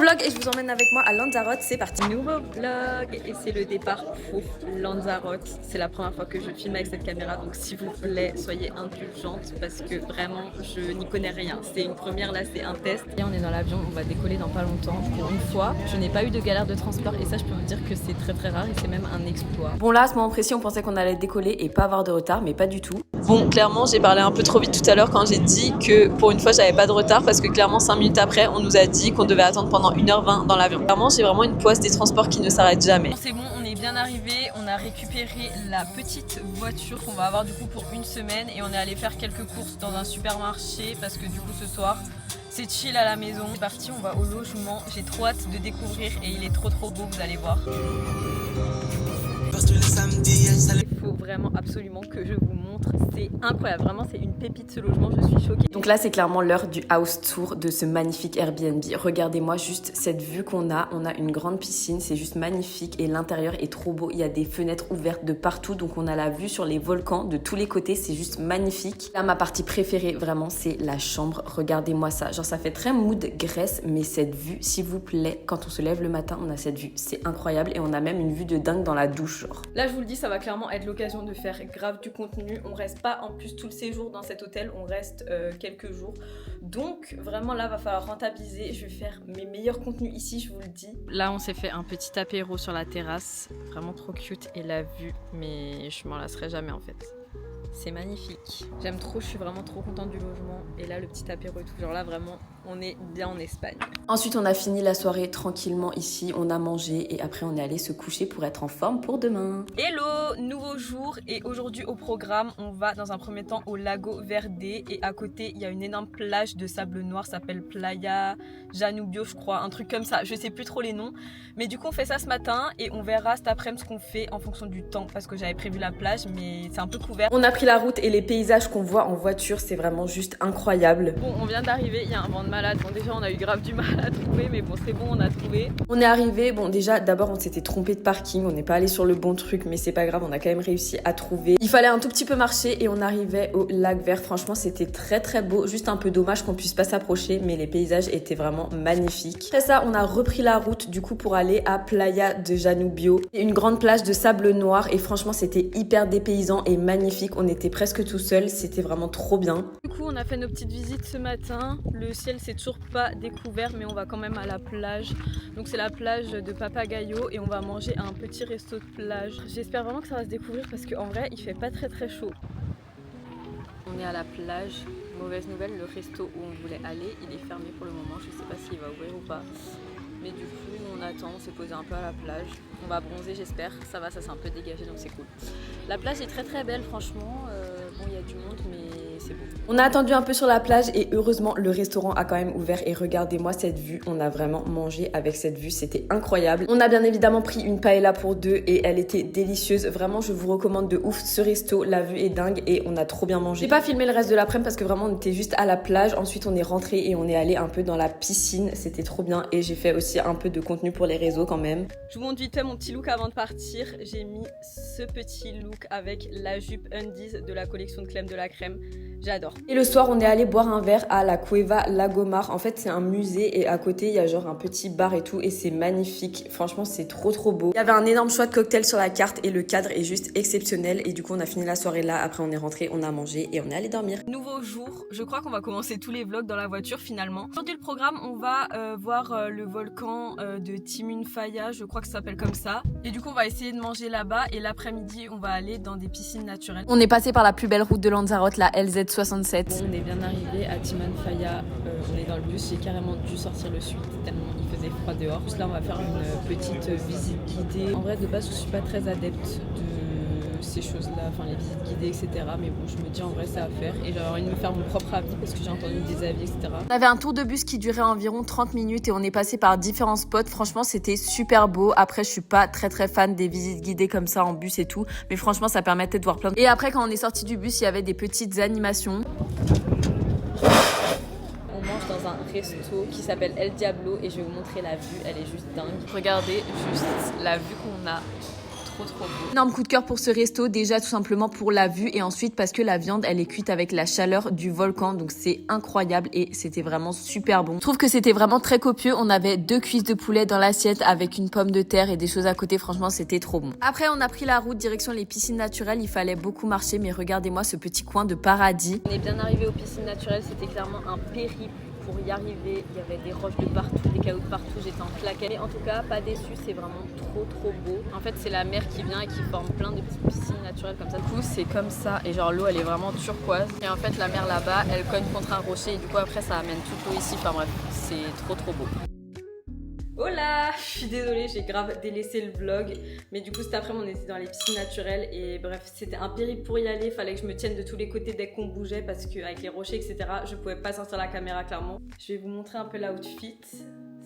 vlog et je vous emmène avec moi à Lanzarote, c'est parti. Nouveau vlog et c'est le départ pour Lanzarote. C'est la première fois que je filme avec cette caméra, donc s'il vous plaît soyez indulgentes parce que vraiment je n'y connais rien. C'est une première, là c'est un test. Et on est dans l'avion, on va décoller dans pas longtemps. Pour une fois, je n'ai pas eu de galère de transport et ça je peux vous dire que c'est très rare et c'est même un exploit. Bon là à ce moment précis on pensait qu'on allait décoller et pas avoir de retard, mais pas du tout. Bon, clairement j'ai parlé un peu trop vite tout à l'heure quand j'ai dit que pour une fois j'avais pas de retard parce que clairement 5 minutes après on nous a dit qu'on devait attendre pendant 1h20 dans l'avion. Clairement j'ai vraiment une poisse des transports qui ne s'arrête jamais. C'est bon, on est bien arrivé, on a récupéré la petite voiture qu'on va avoir du coup pour une semaine et on est allé faire quelques courses dans un supermarché parce que du coup ce soir c'est chill à la maison. C'est parti, on va au logement, j'ai trop hâte de découvrir et il est trop beau, vous allez voir. Il faut vraiment absolument que je vous montre, c'est incroyable, vraiment c'est une pépite ce logement, je suis choquée. Donc là c'est clairement l'heure du house tour de ce magnifique Airbnb. Regardez-moi juste cette vue qu'on a, on a une grande piscine, c'est juste magnifique et l'intérieur est trop beau, il y a des fenêtres ouvertes de partout donc on a la vue sur les volcans de tous les côtés, c'est juste magnifique. Là ma partie préférée vraiment c'est la chambre, regardez-moi ça, genre ça fait très mood Grèce mais cette vue s'il vous plaît, quand on se lève le matin on a cette vue, c'est incroyable et on a même une vue de dingue dans la douche genre. Là je vous le dis ça va clairement être l'occasion de faire grave du contenu, on reste pas en plus tout le séjour dans cet hôtel, on reste quelques jours donc vraiment là va falloir rentabiliser, je vais faire mes meilleurs contenus ici je vous le dis. Là on s'est fait un petit apéro sur la terrasse, vraiment trop cute et la vue mais je m'en lasserai jamais en fait. C'est magnifique. J'aime trop, je suis vraiment trop contente du logement. Et là, le petit apéro et tout. Genre là, vraiment, on est bien en Espagne. Ensuite, on a fini la soirée tranquillement ici. On a mangé et après, on est allé se coucher pour être en forme pour demain. Hello, nouveau jour. Et aujourd'hui, au programme, on va dans un premier temps au Lago Verde. Et à côté, il y a une énorme plage de sable noir. Ça s'appelle Playa Janubio, je crois. Un truc comme ça. Je sais plus trop les noms. Mais du coup, on fait ça ce matin. Et on verra cet après-midi ce qu'on fait en fonction du temps. Parce que j'avais prévu la plage, mais c'est un peu couvert. On a pris la route et les paysages qu'on voit en voiture, c'est vraiment juste incroyable. Bon, on vient d'arriver, il y a un vent de malade. Bon, déjà, on a eu grave du mal à trouver, mais bon, c'est bon, on a trouvé. On est arrivé, bon, déjà, d'abord, on s'était trompé de parking. On n'est pas allé sur le bon truc, mais c'est pas grave, on a quand même réussi à trouver. Il fallait un tout petit peu marcher et on arrivait au lac vert. Franchement, c'était très beau. Juste un peu dommage qu'on puisse pas s'approcher, mais les paysages étaient vraiment magnifiques. Après ça, on a repris la route, du coup, pour aller à Playa de Janubio. Une grande plage de sable noir et franchement, c'était hyper dépaysant et magnifique. On était presque tout seul, c'était vraiment trop bien. Du coup on a fait nos petites visites ce matin, le ciel c'est toujours pas découvert mais on va quand même à la plage. Donc c'est la plage de Papagayo et on va manger à un petit resto de plage. J'espère vraiment que ça va se découvrir parce qu'en vrai il fait pas très chaud. On est à la plage, mauvaise nouvelle, le resto où on voulait aller il est fermé pour le moment, je sais pas s'il va ouvrir ou pas. Mais du coup on attend, on s'est posé un peu à la plage. On va bronzer j'espère, ça va, ça s'est un peu dégagé donc c'est cool. La plage est très belle franchement, bon il y a du monde mais c'est beau. On a attendu un peu sur la plage et heureusement le restaurant a quand même ouvert et regardez-moi cette vue, on a vraiment mangé avec cette vue, c'était incroyable. On a bien évidemment pris une paella pour deux et elle était délicieuse, vraiment je vous recommande de ouf ce resto, la vue est dingue et on a trop bien mangé. J'ai pas filmé le reste de l'après-midi parce que vraiment on était juste à la plage, ensuite on est rentré et on est allé un peu dans la piscine, c'était trop bien et j'ai fait aussi un peu de contenu pour les réseaux quand même. Je vous montre vite fait mon petit look avant de partir, j'ai mis ce petit look avec la jupe undies de la collection de Clem de la Crème. J'adore. Et le soir, on est allé boire un verre à la Cueva Lagomar. En fait, c'est un musée et à côté, il y a genre un petit bar et tout et c'est magnifique. Franchement, c'est trop beau. Il y avait un énorme choix de cocktails sur la carte et le cadre est juste exceptionnel. Et du coup, on a fini la soirée là. Après, on est rentré, on a mangé et on est allé dormir. Nouveau jour. Je crois qu'on va commencer tous les vlogs dans la voiture finalement. Aujourd'hui, le programme, on va voir le volcan de Timunfaya. Je crois que ça s'appelle comme ça. Et du coup, on va essayer de manger là-bas et l'après-midi, on va aller dans des piscines naturelles. On est passé par la plus belle route de Lanzarote, la LZ67. Bon, on est bien arrivé à Timunfaya, on est dans le bus, j'ai carrément dû sortir le suite tellement il faisait froid dehors. Là on va faire une petite visite guidée. En vrai de base je suis pas très adepte de ces choses là, enfin les visites guidées etc. Mais bon je me dis en vrai c'est à faire et j'avais envie de me faire mon propre avis parce que j'ai entendu des avis etc. On avait un tour de bus qui durait environ 30 minutes et on est passé par différents spots. Franchement c'était super beau. Après je suis pas très fan des visites guidées comme ça en bus et tout, mais franchement ça permettait de voir plein de... Et après quand on est sorti du bus il y avait des petites animations. On mange dans un resto qui s'appelle El Diablo et je vais vous montrer la vue, elle est juste dingue. Regardez juste la vue qu'on a, trop beau. Énorme coup de cœur pour ce resto, déjà tout simplement pour la vue et ensuite parce que la viande elle est cuite avec la chaleur du volcan, donc c'est incroyable et c'était vraiment super bon. Je trouve que c'était vraiment très copieux, on avait 2 cuisses de poulet dans l'assiette avec une pomme de terre et des choses à côté, franchement c'était trop bon. Après on a pris la route direction les piscines naturelles, il fallait beaucoup marcher mais regardez-moi ce petit coin de paradis. On est bien arrivé aux piscines naturelles, c'était clairement un périple. Pour y arriver, il y avait des roches de partout, des cailloux de partout, j'étais en claquette. Mais en tout cas, pas déçu, c'est vraiment trop beau. En fait, c'est la mer qui vient et qui forme plein de petites piscines naturelles comme ça. Du coup, c'est comme ça et genre l'eau, elle est vraiment turquoise. Et en fait, la mer là-bas, elle cogne contre un rocher et du coup, après, ça amène toute l'eau ici. Enfin bref, c'est trop beau. Hola, je suis désolée, j'ai grave délaissé le vlog, mais du coup cet après-midi on était dans les piscines naturelles et bref c'était un périple pour y aller, fallait que je me tienne de tous les côtés dès qu'on bougeait parce qu'avec les rochers etc je pouvais pas sortir la caméra clairement. Je vais vous montrer un peu l'outfit.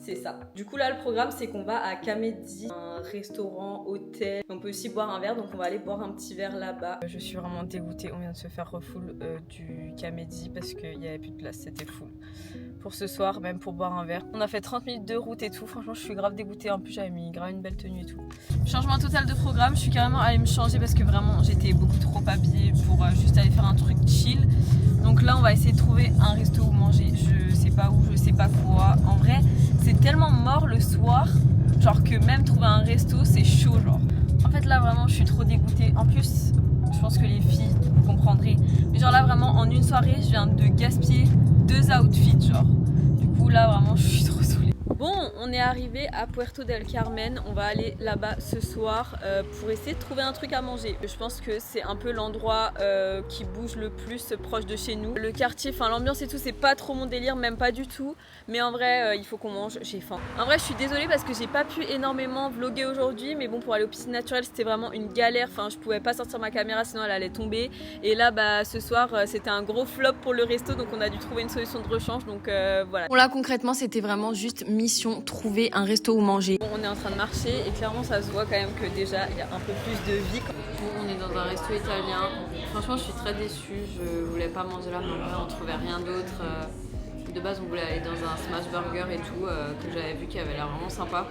C'est ça. Du coup là le programme c'est qu'on va à Kamedi, un restaurant, hôtel. On peut aussi boire un verre donc on va aller boire un petit verre là-bas. Je suis vraiment dégoûtée, on vient de se faire refull du Kamedi parce qu'il n'y avait plus de place, c'était full. Pour ce soir, même pour boire un verre. On a fait 30 minutes de route et tout, franchement je suis grave dégoûtée. En plus j'avais mis grave une belle tenue et tout. Changement total de programme, je suis carrément allée me changer parce que vraiment j'étais beaucoup trop habillée pour juste aller faire un truc chill. Donc là on va essayer de trouver un resto où manger, je sais pas où, je sais pas quoi. En vrai c'est tellement mort le soir, genre que même trouver un resto c'est chaud genre. En fait là vraiment je suis trop dégoûtée. En plus je pense que les filles comprendraient. Mais genre là vraiment en une soirée je viens de gaspiller 2 outfits genre. Du coup là vraiment je suis trop saoulée. Bon, on est arrivé à Puerto del Carmen, on va aller là-bas ce soir pour essayer de trouver un truc à manger. Je pense que c'est un peu l'endroit qui bouge le plus proche de chez nous. Le quartier, enfin l'ambiance et tout, c'est pas trop mon délire, même pas du tout. Mais en vrai, il faut qu'on mange, j'ai faim. En vrai, je suis désolée parce que j'ai pas pu énormément vlogger aujourd'hui, mais bon, pour aller aux piscines naturelles, c'était vraiment une galère. Enfin, je pouvais pas sortir ma caméra sinon elle allait tomber. Et là, bah, ce soir, c'était un gros flop pour le resto, donc on a dû trouver une solution de rechange. Donc voilà. Bon là, concrètement, c'était vraiment juste mission trouver un resto où manger. Bon, on est en train de marcher et clairement ça se voit quand même que déjà il y a un peu plus de vie. Bon, on est dans un resto italien. Franchement je suis très déçue, je voulais pas manger là mais en vrai on trouvait rien d'autre. De base on voulait aller dans un smash burger et tout que j'avais vu qui avait l'air vraiment sympa.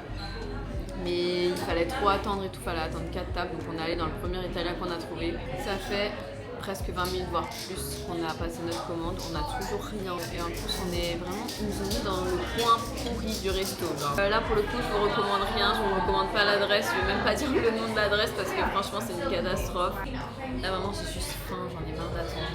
Mais il fallait trop attendre et tout, fallait attendre 4 tables donc on est allé dans le premier italien qu'on a trouvé. Ça fait presque 20 minutes voire plus qu'on a passé notre commande, on a toujours rien et en plus on est vraiment, ils nous ont mis dans le coin pourri du resto genre. Là pour le coup je vous recommande rien, je vous recommande pas l'adresse, je vais même pas dire le nom de l'adresse parce que franchement c'est une catastrophe. Là vraiment j'ai juste faim, j'en ai marre d'attendre.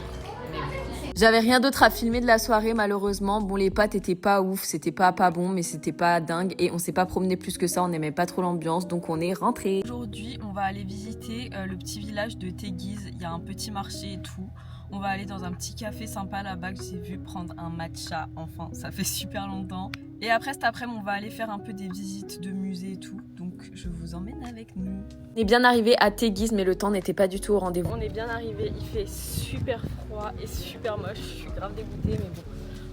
J'avais rien d'autre à filmer de la soirée malheureusement. Bon les pâtes étaient pas ouf, c'était pas bon mais c'était pas dingue et on s'est pas promené plus que ça, on n'aimait pas trop l'ambiance donc on est rentré. Aujourd'hui on va aller visiter le petit village de Teguise, il y a un petit marché et tout. On va aller dans un petit café sympa là-bas que j'ai vu prendre un matcha, enfin ça fait super longtemps. Et après cet après-midi on va aller faire un peu des visites de musées et tout, donc je vous emmène avec nous. On est bien arrivé à Teguise mais le temps n'était pas du tout au rendez-vous. On est bien arrivé, il fait super froid et super moche, je suis grave dégoûtée mais bon.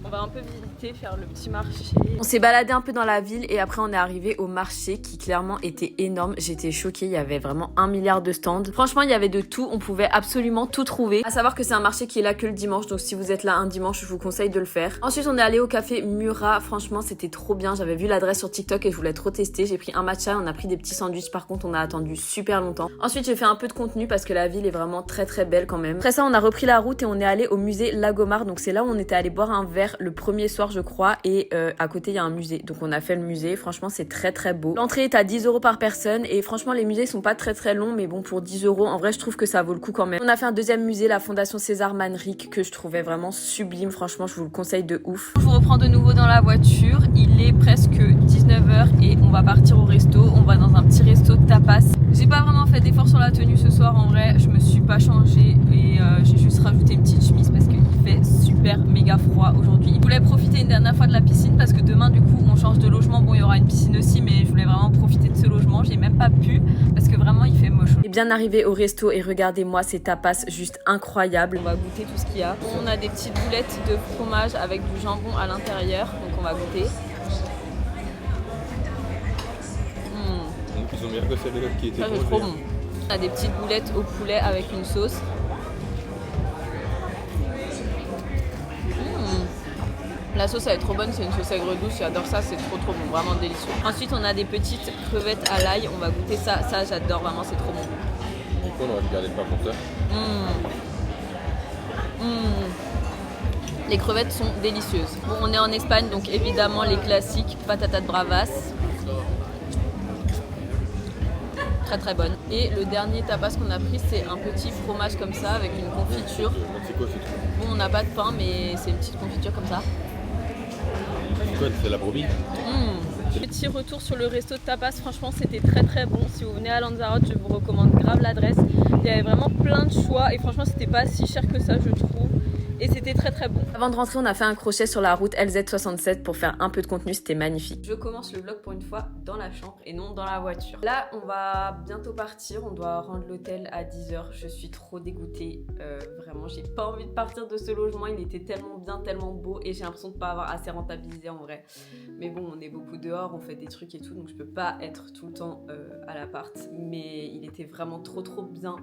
On va un peu visiter, faire le petit marché. On s'est baladé un peu dans la ville et après on est arrivé au marché qui clairement était énorme. J'étais choquée, il y avait vraiment 1 milliard de stands. Franchement, il y avait de tout, on pouvait absolument tout trouver. À savoir que c'est un marché qui est là que le dimanche, donc si vous êtes là un dimanche, je vous conseille de le faire. Ensuite, on est allé au café Murat. Franchement, c'était trop bien. J'avais vu l'adresse sur TikTok et je voulais trop tester. J'ai pris un matcha, on a pris des petits sandwichs. Par contre, on a attendu super longtemps. Ensuite, j'ai fait un peu de contenu parce que la ville est vraiment très belle quand même. Après ça, on a repris la route et on est allé au musée Lagomar. Donc c'est là où on était allé boire un verre le premier soir je crois et à côté il y a un musée donc on a fait le musée, franchement c'est très beau. L'entrée est à 10 € par personne et franchement les musées sont pas très longs mais bon pour 10 € en vrai je trouve que ça vaut le coup quand même. On a fait un deuxième musée, la fondation César Manrique que je trouvais vraiment sublime, franchement je vous le conseille de ouf. Je vous reprends de nouveau dans la voiture, il est presque 19 h et on va partir au resto, on va dans un petit resto de tapas. J'ai pas vraiment fait d'effort sur la tenue ce soir en vrai, je me suis pas changée et j'ai juste rajouté une petite chemise parce qu'il fait super méga froid aujourd'hui. Je voulais profiter une dernière fois de la piscine parce que demain du coup on change de logement, bon il y aura une piscine aussi mais je voulais vraiment profiter de ce logement, j'ai même pas pu parce que vraiment il fait moche. On est bien arrivé au resto et regardez-moi ces tapas juste incroyables. On va goûter tout ce qu'il y a. On a des petites boulettes de fromage avec du jambon à l'intérieur donc on va goûter. Donc ils ont bien que celle-là qui était trop bon. On a des petites boulettes au poulet avec une sauce. La sauce elle est trop bonne, c'est une sauce aigre douce, j'adore ça, c'est trop bon, vraiment délicieux. Ensuite on a des petites crevettes à l'ail, on va goûter ça, j'adore vraiment, c'est trop bon. Du coup on aurait dû garder le pain pour ça. Les crevettes sont délicieuses. Bon, on est en Espagne, donc évidemment les classiques, patatas bravas. Très bonne. Et le dernier tapas qu'on a pris, c'est un petit fromage comme ça avec une confiture. Mexico, c'est tout. Bon, on n'a pas de pain, mais c'est une petite confiture comme ça. C'est quoi, c'est la brebis? Petit retour sur le resto de tapas, franchement c'était très bon. Si vous venez à Lanzarote, je vous recommande grave l'adresse. Il y avait vraiment plein de choix et franchement c'était pas si cher que ça je trouve. Et c'était très bon. Avant de rentrer, on a fait un crochet sur la route LZ67 pour faire un peu de contenu, c'était magnifique. Je commence le vlog pour une fois dans la chambre et non dans la voiture. Là, on va bientôt partir, on doit rendre l'hôtel à 10h. Je suis trop dégoûtée, vraiment, j'ai pas envie de partir de ce logement. Il était tellement bien, tellement beau et j'ai l'impression de pas avoir assez rentabilisé en vrai. Mais bon, on est beaucoup dehors, on fait des trucs et tout, donc je peux pas être tout le temps à l'appart. Mais il était vraiment trop bien.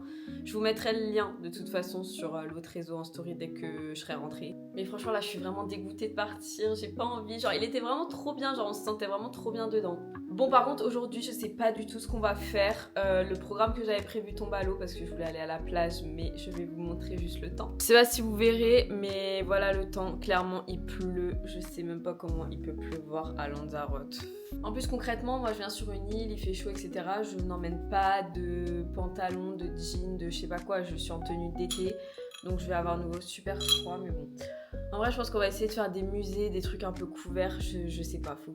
Je vous mettrai le lien de toute façon sur l'autre réseau en story dès que je serai rentrée. Mais franchement là je suis vraiment dégoûtée de partir, j'ai pas envie, genre il était vraiment trop bien, genre on se sentait vraiment trop bien dedans. Bon par contre aujourd'hui je sais pas du tout ce qu'on va faire, le programme que j'avais prévu tombe à l'eau parce que je voulais aller à la plage, mais je vais vous montrer juste le temps. Je sais pas si vous verrez mais voilà le temps, clairement il pleut, je sais même pas comment il peut pleuvoir à Lanzarote. En plus concrètement moi je viens sur une île, il fait chaud etc, je n'emmène pas de pantalon, de jean, de je sais pas quoi, je suis en tenue d'été. Donc je vais avoir nouveau super froid, mais bon. En vrai, je pense qu'on va essayer de faire des musées, des trucs un peu couverts. Je sais pas, faut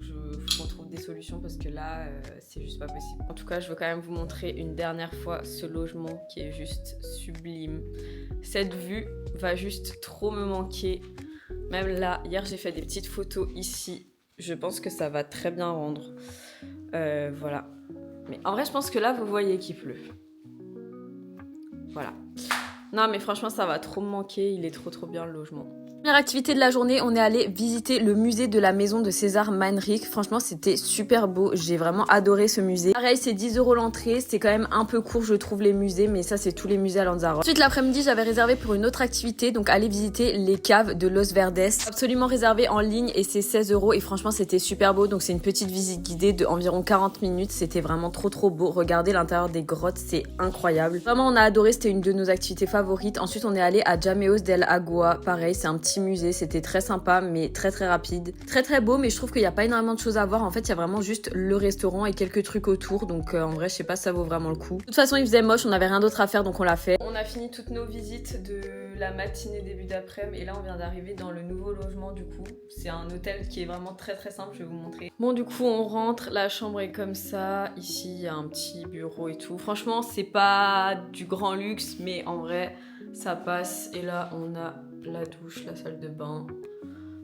qu'on trouve des solutions parce que là, c'est juste pas possible. En tout cas, je veux quand même vous montrer une dernière fois ce logement qui est juste sublime. Cette vue va juste trop me manquer. Même là, hier, j'ai fait des petites photos ici. Je pense que ça va très bien rendre. Voilà. Mais en vrai, je pense que là, vous voyez qu'il pleut. Voilà. Non mais franchement ça va trop me manquer, il est trop bien le logement. Première activité de la journée, on est allé visiter le musée de la maison de César Manrique. Franchement c'était super beau, j'ai vraiment adoré ce musée. Pareil c'est 10 € l'entrée, c'est quand même un peu court je trouve les musées, mais ça c'est tous les musées à Lanzarote. Ensuite l'après-midi j'avais réservé pour une autre activité, donc aller visiter les caves de Los Verdes. Absolument réservé en ligne et c'est 16 € et franchement c'était super beau, donc c'est une petite visite guidée de environ 40 minutes, c'était vraiment trop beau. Regardez l'intérieur des grottes, c'est incroyable. Vraiment on a adoré, c'était une de nos activités favorites. Ensuite on est allé à Jameos del Agua, pareil c'est un petit musée, c'était très sympa mais très rapide. Très beau mais je trouve qu'il n'y a pas énormément de choses à voir, en fait il y a vraiment juste le restaurant et quelques trucs autour, donc en vrai je sais pas si ça vaut vraiment le coup. De toute façon il faisait moche, on n'avait rien d'autre à faire donc on l'a fait. On a fini toutes nos visites de la matinée début d'après-midi et là on vient d'arriver dans le nouveau logement du coup. C'est un hôtel qui est vraiment très simple, je vais vous montrer. Bon du coup on rentre, la chambre est comme ça, ici il y a un petit bureau et tout. Franchement c'est pas du grand luxe mais en vrai ça passe. Et là on a la douche, la salle de bain.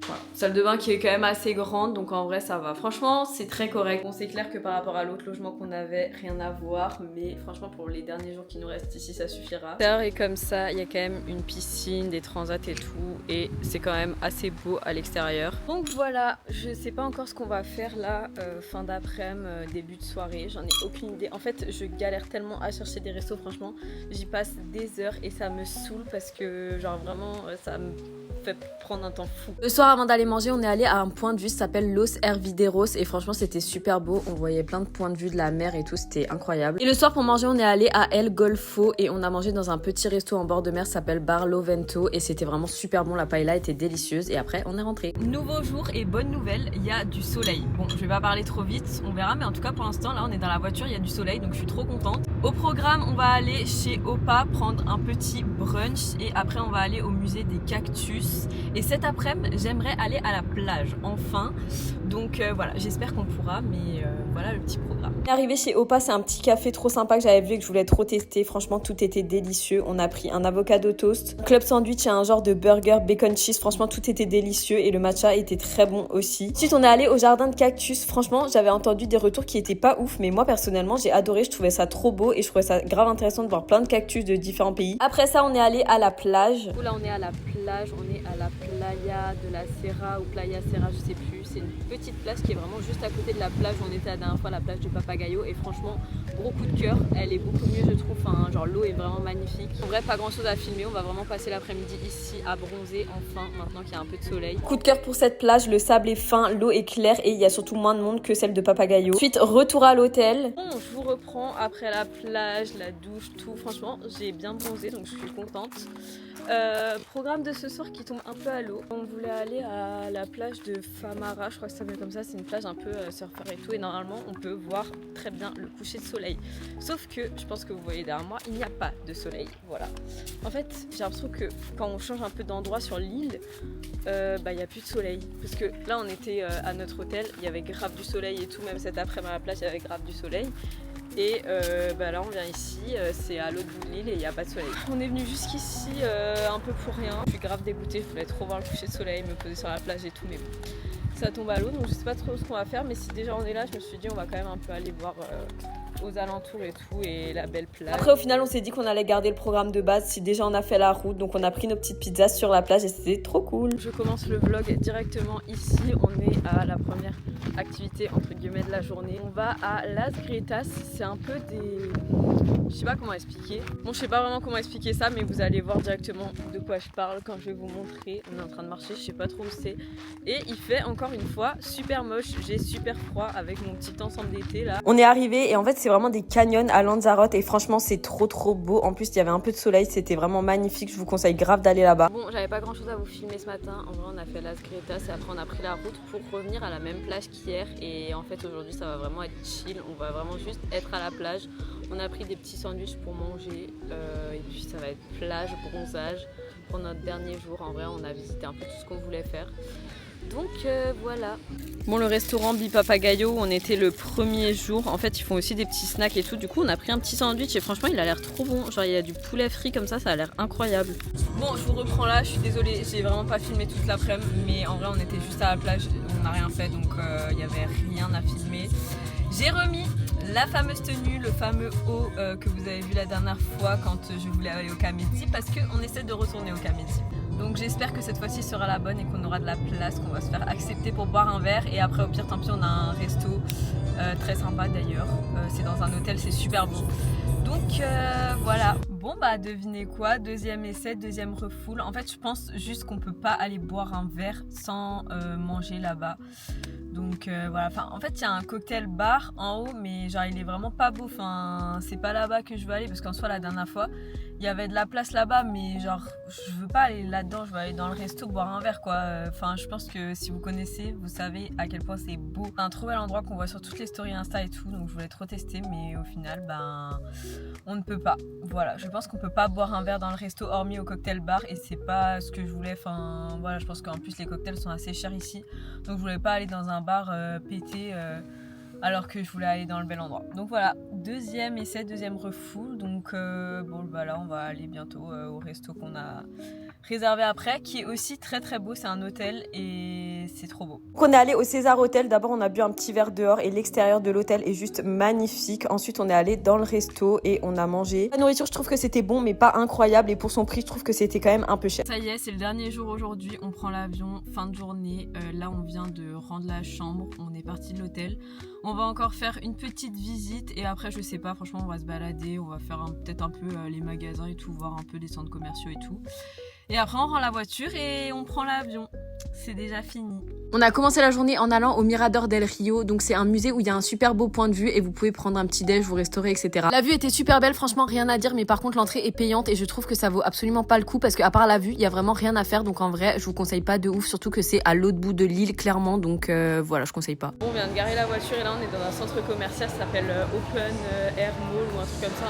Voilà. Salle de bain qui est quand même assez grande, donc en vrai ça va. Franchement c'est très correct. Bon c'est clair que par rapport à l'autre logement qu'on avait, rien à voir, mais franchement pour les derniers jours qui nous restent ici ça suffira. L'intérieur est comme ça, il y a quand même une piscine, des transats et tout, et c'est quand même assez beau à l'extérieur. Donc voilà, je sais pas encore ce qu'on va faire là, fin d'après-midi, début de soirée, j'en ai aucune idée. En fait je galère tellement à chercher des restos, franchement j'y passe des heures et ça me saoule parce que genre vraiment ça me fait prendre un temps fou. Le soir avant d'aller manger on est allé à un point de vue, ça s'appelle Los Hervideros et franchement c'était super beau, on voyait plein de points de vue de la mer et tout, c'était incroyable. Et le soir pour manger on est allé à El Golfo et on a mangé dans un petit resto en bord de mer, ça s'appelle Barlo Vento et c'était vraiment super bon, la paella était délicieuse et après on est rentré. Nouveau jour et bonne nouvelle, il y a du soleil. Bon je vais pas parler trop vite, on verra, mais en tout cas pour l'instant là on est dans la voiture, il y a du soleil donc je suis trop contente. Au programme on va aller chez Opa prendre un petit brunch et après on va aller au musée des cactus. Et cet après-midi, j'aimerais aller à la plage, enfin. Donc voilà, j'espère qu'on pourra, mais voilà le petit programme. On est arrivé chez Opa, c'est un petit café trop sympa que j'avais vu et que je voulais trop tester. Franchement, tout était délicieux. On a pris un avocado toast, club sandwich et un genre de burger bacon cheese. Franchement, tout était délicieux et le matcha était très bon aussi. Ensuite, on est allé au jardin de cactus. Franchement, j'avais entendu des retours qui étaient pas ouf, mais moi personnellement, j'ai adoré. Je trouvais ça trop beau et je trouvais ça grave intéressant de voir plein de cactus de différents pays. Après ça, on est allé à la plage. Là, on est à la plage, on est à la playa de la Serra ou Playa Serra, je sais plus. c'est une petite place qui est vraiment juste à côté de la plage où on était la dernière fois, la plage de Papagayo. Et franchement, gros coup de cœur, elle est beaucoup mieux je trouve, enfin, genre l'eau est vraiment magnifique. En vrai, pas grand chose à filmer, on va vraiment passer l'après-midi ici à bronzer enfin, maintenant qu'il y a un peu de soleil. Coup de cœur pour cette plage, le sable est fin, l'eau est claire et il y a surtout moins de monde que celle de Papagayo. Ensuite, retour à l'hôtel. Bon, je vous reprends après la plage, la douche, tout. Franchement, j'ai bien bronzé donc je suis contente. Programme de ce soir qui tombe un peu à l'eau. On voulait aller à la plage de Famara, je crois que ça s'appelle comme ça, c'est une plage un peu surfeur et tout et normalement on peut voir très bien le coucher de soleil. Sauf que je pense que vous voyez derrière moi, il n'y a pas de soleil, voilà. En fait j'ai l'impression que quand on change un peu d'endroit sur l'île, il n'y a plus de soleil. Parce que là on était à notre hôtel, il y avait grave du soleil et tout, même cet après-midi à la plage il y avait grave du soleil. Et là on vient ici, c'est à l'autre bout de l'île et il n'y a pas de soleil. On est venu jusqu'ici un peu pour rien. Je suis grave dégoûtée, je voulais trop voir le coucher de soleil, me poser sur la plage et tout, mais bon, ça tombe à l'eau donc je sais pas trop ce qu'on va faire. Mais si déjà on est là, je me suis dit on va quand même un peu aller voir aux alentours et tout et la belle plage. Après au final on s'est dit qu'on allait garder le programme de base si déjà on a fait la route, donc on a pris nos petites pizzas sur la plage et c'était trop cool. Je commence le vlog directement ici, on est à la première activité entre guillemets de la journée. On va à Las Grietas, c'est un peu des... Je sais pas comment expliquer. Bon je sais pas vraiment comment expliquer ça mais vous allez voir directement de quoi je parle quand je vais vous montrer. On est en train de marcher, je sais pas trop où c'est. Et il fait encore une fois super moche, j'ai super froid avec mon petit ensemble d'été là. On est arrivé et en fait c'est vraiment des canyons à Lanzarote et franchement c'est trop beau. En plus il y avait un peu de soleil, c'était vraiment magnifique, je vous conseille grave d'aller là-bas. Bon j'avais pas grand chose à vous filmer ce matin, en vrai on a fait Las Grietas et après on a pris la route pour revenir à la même plage qu'hier. Et en fait aujourd'hui ça va vraiment être chill, on va vraiment juste être à la plage. On a pris des petits sandwichs pour manger et puis ça va être plage, bronzage pour notre dernier jour. En vrai on a visité un peu tout ce qu'on voulait faire. Donc voilà. Bon le restaurant Bipapagayo où on était le premier jour, en fait ils font aussi des petits snacks et tout. Du coup on a pris un petit sandwich et franchement il a l'air trop bon. Genre il y a du poulet frit comme ça a l'air incroyable. Bon je vous reprends là, je suis désolée, j'ai vraiment pas filmé toute l'après-midi. Mais en vrai on était juste à la plage, on n'a rien fait donc il n'y avait rien à filmer. J'ai remis la fameuse tenue, le fameux haut que vous avez vu la dernière fois quand je voulais aller au Kamedi parce qu'on essaie de retourner au Kamedi. Donc j'espère que cette fois-ci sera la bonne et qu'on aura de la place, qu'on va se faire accepter pour boire un verre. Et après au pire tant pis on a un resto très sympa d'ailleurs, c'est dans un hôtel, c'est super bon. Donc voilà, bon bah devinez quoi, deuxième essai, deuxième refoule. En fait je pense juste qu'on peut pas aller boire un verre sans manger là-bas. Donc voilà, enfin en fait il y a un cocktail bar en haut mais genre il est vraiment pas beau, enfin c'est pas là-bas que je veux aller parce qu'en soi la dernière fois il y avait de la place là-bas mais genre je veux pas aller là-dedans, je veux aller dans le resto boire un verre quoi. Enfin je pense que si vous connaissez vous savez à quel point c'est beau. C'est un trop bel endroit qu'on voit sur toutes les stories Insta et tout donc je voulais trop tester mais au final ben on ne peut pas. Voilà, je pense qu'on peut pas boire un verre dans le resto hormis au cocktail bar et c'est pas ce que je voulais. Enfin voilà, je pense qu'en plus les cocktails sont assez chers ici donc je voulais pas aller dans un bar pété alors que je voulais aller dans le bel endroit. Donc voilà, deuxième essai, deuxième refoule. Donc bon bah là on va aller bientôt au resto qu'on a réservé après, qui est aussi très beau, c'est un hôtel et c'est trop beau. Donc on est allé au César Hotel, d'abord on a bu un petit verre dehors et l'extérieur de l'hôtel est juste magnifique. Ensuite on est allé dans le resto et on a mangé. La nourriture je trouve que c'était bon mais pas incroyable et pour son prix je trouve que c'était quand même un peu cher. Ça y est, c'est le dernier jour aujourd'hui, on prend l'avion, fin de journée. Là on vient de rendre la chambre, on est parti de l'hôtel. On va encore faire une petite visite et après je sais pas, franchement on va se balader, on va faire peut-être un peu les magasins et tout, voir un peu les centres commerciaux et tout. Et après on rend la voiture et on prend l'avion. C'est déjà fini. On a commencé la journée en allant au Mirador del Rio. Donc c'est un musée où il y a un super beau point de vue et vous pouvez prendre un petit déj, vous restaurer, etc. La vue était super belle, franchement rien à dire. Mais par contre l'entrée est payante et je trouve que ça vaut absolument pas le coup parce qu'à part la vue, il y a vraiment rien à faire. Donc en vrai, je vous conseille pas de ouf, surtout que c'est à l'autre bout de l'île clairement. Donc voilà, je conseille pas. Bon, on vient de garer la voiture et là on est dans un centre commercial, ça s'appelle Open Air Mall ou un truc comme ça.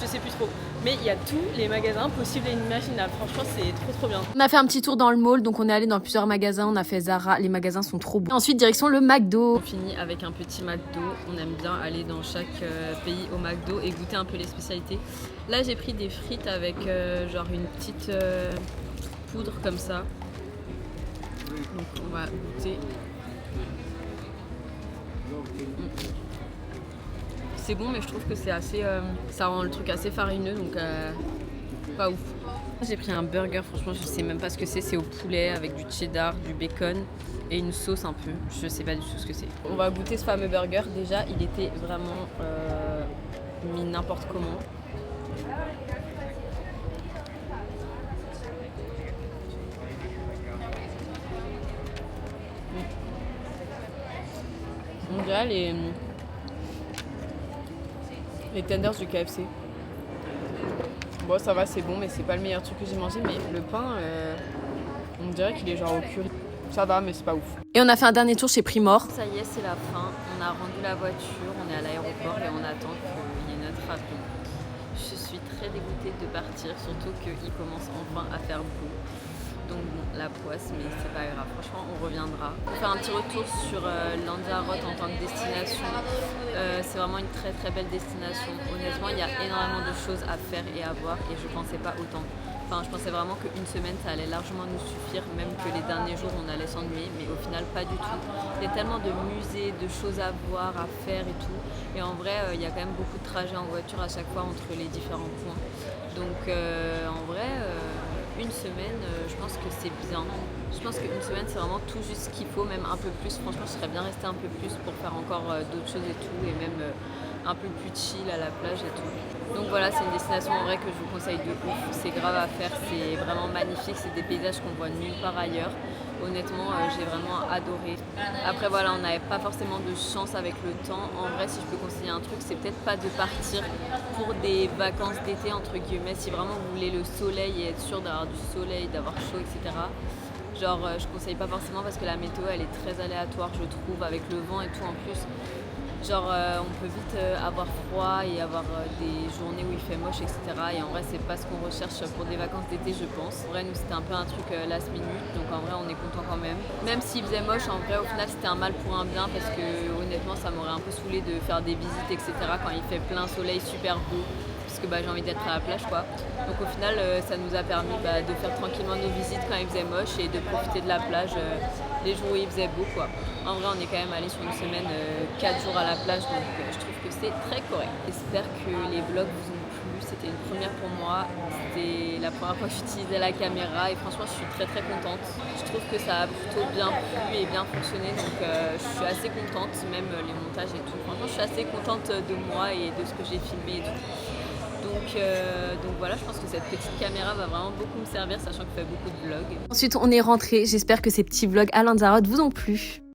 Je sais plus trop. Mais il y a tous les magasins possibles et inimaginables. Franchement, c'est trop bien. On a fait un petit tour dans le mall, donc on est allé dans plusieurs magasins. On a fait Zara, les magasins sont trop beaux. Ensuite, direction le McDo. On finit avec un petit McDo. On aime bien aller dans chaque pays au McDo et goûter un peu les spécialités. Là, j'ai pris des frites avec genre une petite poudre comme ça. Donc on va goûter. C'est bon mais je trouve que c'est assez ça rend le truc assez farineux donc Pas ouf. J'ai pris un burger, franchement je sais même pas ce que c'est au poulet avec du cheddar, du bacon et une sauce un peu, je sais pas du tout ce que c'est. On va goûter ce fameux burger, déjà il était vraiment mis n'importe comment. On dirait les tenders du KFC. Bon, ça va, c'est bon, mais c'est pas le meilleur truc que j'ai mangé. Mais le pain, on dirait qu'il est genre au curry. Ça va, mais c'est pas ouf. Et on a fait un dernier tour chez Primor. Ça y est, c'est la fin. On a rendu la voiture, on est à l'aéroport et on attend qu'il y ait notre avion. Je suis très dégoûtée de partir, surtout qu'il commence enfin à faire beau. Donc bon, la poisse, mais c'est pas grave, franchement on reviendra. On va faire un petit retour sur Lanzarote en tant que destination. C'est vraiment une très très belle destination. Honnêtement, il y a énormément de choses à faire et à voir et je pensais pas autant. Enfin, je pensais vraiment qu'une semaine ça allait largement nous suffire, même que les derniers jours on allait s'ennuyer, mais au final pas du tout. Il y a tellement de musées, de choses à voir, à faire et tout. Et en vrai, il y a quand même beaucoup de trajets en voiture à chaque fois entre les différents points. Donc en vrai, une semaine, je pense que c'est bien. Je pense qu'une semaine c'est vraiment tout juste ce qu'il faut, même un peu plus. Franchement, je serais bien restée un peu plus pour faire encore d'autres choses et tout, et même un peu plus chill à la plage et tout. Donc voilà, c'est une destination en vrai que je vous conseille de ouf. C'est grave à faire, c'est vraiment magnifique, c'est des paysages qu'on voit nulle part ailleurs. Honnêtement, j'ai vraiment adoré. Après voilà, on n'avait pas forcément de chance avec le temps. En vrai, si je peux conseiller un truc, c'est peut-être pas de partir pour des vacances d'été entre guillemets. Si vraiment vous voulez le soleil et être sûr d'avoir du soleil, d'avoir chaud, etc. Genre, je conseille pas forcément parce que la météo elle est très aléatoire, je trouve, avec le vent et tout en plus. Genre on peut vite avoir froid et avoir des journées où il fait moche, etc. Et en vrai c'est pas ce qu'on recherche pour des vacances d'été, je pense. En vrai nous c'était un peu un truc last minute, donc en vrai on est content quand même. Même s'il faisait moche, en vrai au final c'était un mal pour un bien parce que honnêtement ça m'aurait un peu saoulé de faire des visites, etc. quand il fait plein soleil, super beau. Parce que j'ai envie d'être à la plage quoi. Donc au final ça nous a permis de faire tranquillement nos visites quand il faisait moche et de profiter de la plage les jours où il faisait beau quoi. En vrai on est quand même allé sur une semaine 4 jours à la plage, donc je trouve que c'est très correct. J'espère que les vlogs vous ont plu, c'était une première pour moi, c'était la première fois que j'utilisais la caméra et franchement je suis très très contente. Je trouve que ça a plutôt bien plu et bien fonctionné, donc je suis assez contente, même les montages et tout. Franchement je suis assez contente de moi et de ce que j'ai filmé et tout. Donc voilà, je pense que cette petite caméra va vraiment beaucoup me servir, sachant que je fais beaucoup de vlogs. Ensuite, on est rentré. J'espère que ces petits vlogs à Lanzarote vous ont plu.